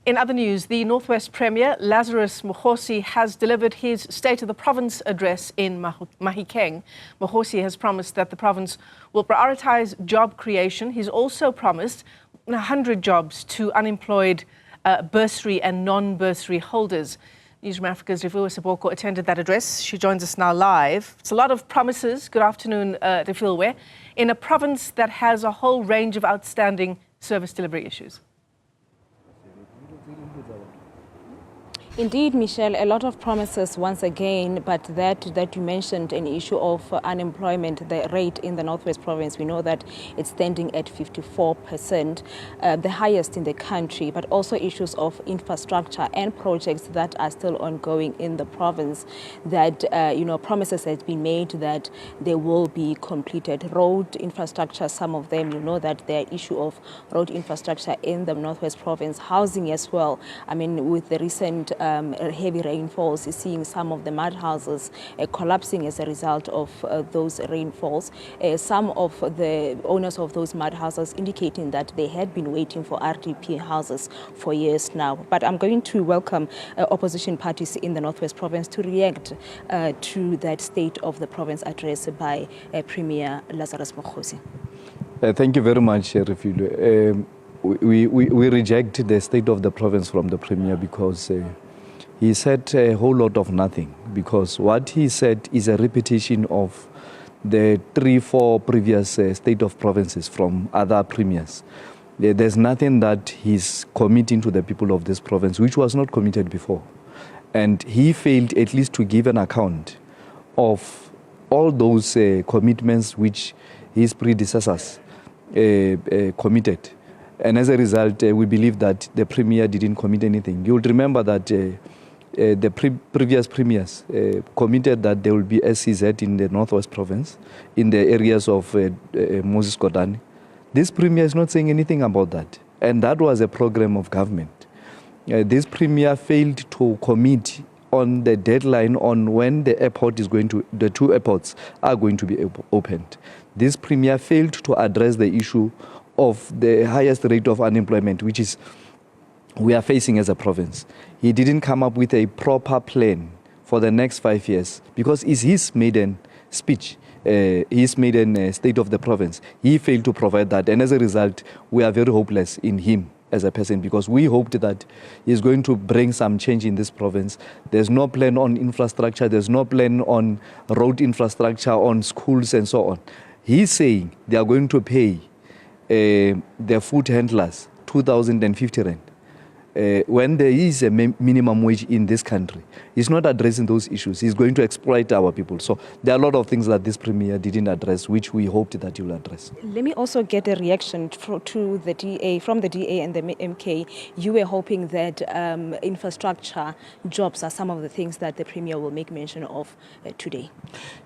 In other news, the Northwest Premier, Lazarus Mokgosi, has delivered his State of the Province address in Mahikeng. Mokgosi has promised that the province will prioritise job creation. He's also promised 100 jobs to unemployed bursary and non-bursary holders. Newzroom Afrika's Refiloe Seboko attended that address. She joins us now live. It's a lot of promises. Good afternoon, Refiloe. In a province that has a whole range of outstanding service delivery issues. Indeed, Michelle, a lot of promises once again, but that you mentioned an issue of unemployment, the rate in the Northwest Province. We know that it's standing at 54%, the highest in the country, but also issues of infrastructure and projects that are still ongoing in the province that, promises have been made that they will be completed. Road infrastructure, some of them, you know that there are issue of road infrastructure in the Northwest Province, housing as well. I mean, with the recent heavy rainfalls, seeing some of the mud houses collapsing as a result of those rainfalls. Some of the owners of those mud houses indicating that they had been waiting for RDP houses for years now. But I'm going to welcome opposition parties in the Northwest Province to react to that State of the Province address by Premier Lazarus Mokgosi. Thank you very much, Refiloe. We reject the State of the Province from the Premier because he said a whole lot of nothing, because what he said is a repetition of the 3-4 previous State of Provinces from other premiers. There's nothing that he's committing to the people of this province, which was not committed before. And he failed at least to give an account of all those commitments which his predecessors committed. And as a result, we believe that the Premier didn't commit anything. You would remember that the previous premiers committed that there will be SCZ in the Northwest Province, in the areas of Moses Kotane. This Premier is not saying anything about that. And that was a program of government. This Premier failed to commit on the deadline on when the airport is going to, the two airports are going to be opened. This Premier failed to address the issue of the highest rate of unemployment, which is we are facing as a province. He didn't come up with a proper plan for the next 5 years, because it's his maiden speech, his maiden State of the Province. He failed to provide that, and as a result, we are very hopeless in him as a person, because we hoped that he's going to bring some change in this province. There's no plan on infrastructure, there's no plan on road infrastructure, on schools and so on. He's saying they are going to pay the food handlers 2,050 rand. When there is a minimum wage in this country, he's not addressing those issues. He's going to exploit our people. So there are a lot of things that this Premier didn't address, which we hoped that he will address. Let me also get a reaction to the DA, from the DA and the MK. You were hoping that infrastructure, jobs are some of the things that the Premier will make mention of today.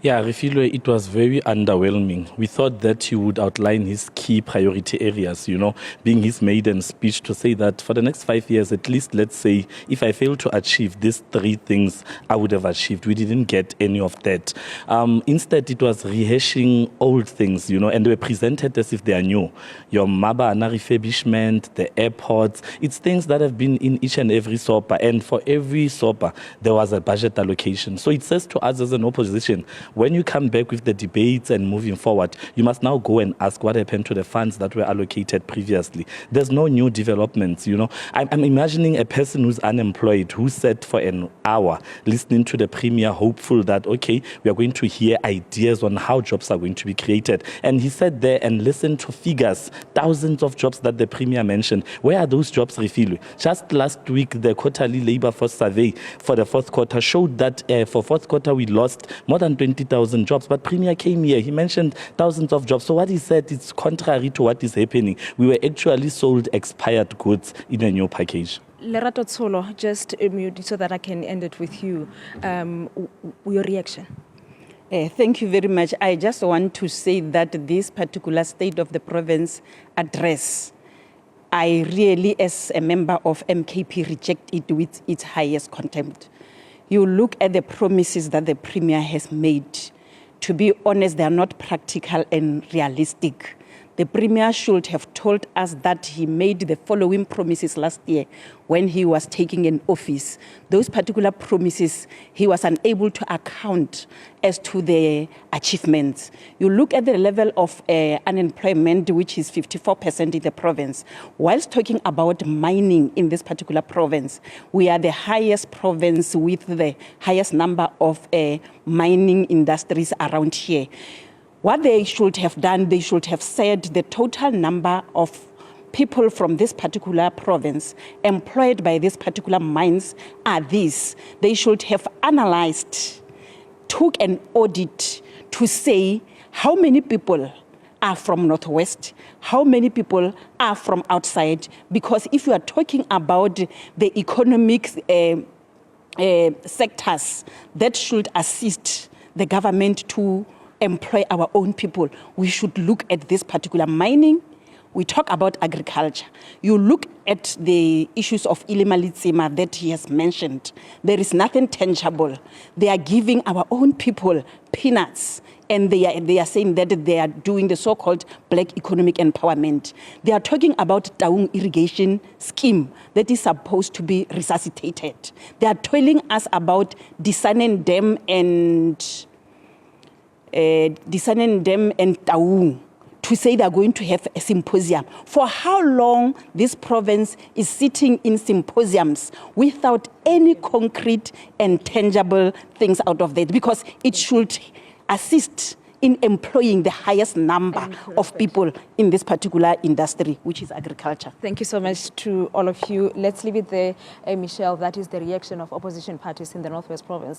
Yeah, Refiloe, it was very underwhelming. We thought that he would outline his key priority areas, being his maiden speech, to say that for the next 5 years, at least, let's say, if I fail to achieve these 3 things, I would have achieved. We didn't get any of that. Instead, it was rehashing old things, and they were presented as if they are new. Your Mabana refurbishment, the airports, it's things that have been in each and every SOPA, and for every SOPA, there was a budget allocation. So it says to us as an opposition, when you come back with the debates and moving forward, you must now go and ask what happened to the funds that were allocated previously. There's no new developments, I'm imagining a person who's unemployed, who sat for an hour listening to the Premier, hopeful that, okay, we are going to hear ideas on how jobs are going to be created. And he sat there and listened to figures, thousands of jobs that the Premier mentioned. Where are those jobs, Refiloe? Just last week, the quarterly labor force survey for the 4th quarter showed that for 4th quarter, we lost more than 20,000 jobs. But Premier came here, he mentioned thousands of jobs. So what he said is contrary to what is happening. We were actually sold expired goods in a new package. Lerato Tsolo, just mute so that I can end it with you. Your reaction? Thank you very much. I just want to say that this particular State of the Province address, I really, as a member of MKP, reject it with its highest contempt. You look at the promises that the Premier has made. To be honest, they are not practical and realistic. The Premier should have told us that he made the following promises last year when he was taking an office. Those particular promises, he was unable to account as to the achievements. You look at the level of unemployment, which is 54% in the province. Whilst talking about mining in this particular province, we are the highest province with the highest number of mining industries around here. What they should have done, they should have said the total number of people from this particular province employed by this particular mines are these. They should have analyzed, took an audit to say how many people are from Northwest, how many people are from outside, because if you are talking about the economic sectors that should assist the government to employ our own people, we should look at this particular mining. We talk about agriculture. You look at the issues of Ilimalitsima that he has mentioned. There is nothing tangible. They are giving our own people peanuts, and they are saying that they are doing the so-called black economic empowerment. They are talking about Taung irrigation scheme that is supposed to be resuscitated. They are telling us about Disanen Dam and Taung, to say they are going to have a symposium. For how long this province is sitting in symposiums without any concrete and tangible things out of that? Because it should assist in employing the highest number of people in this particular industry, which is agriculture. Thank you so much to all of you. Let's leave it there, Michelle. That is the reaction of opposition parties in the Northwest Province.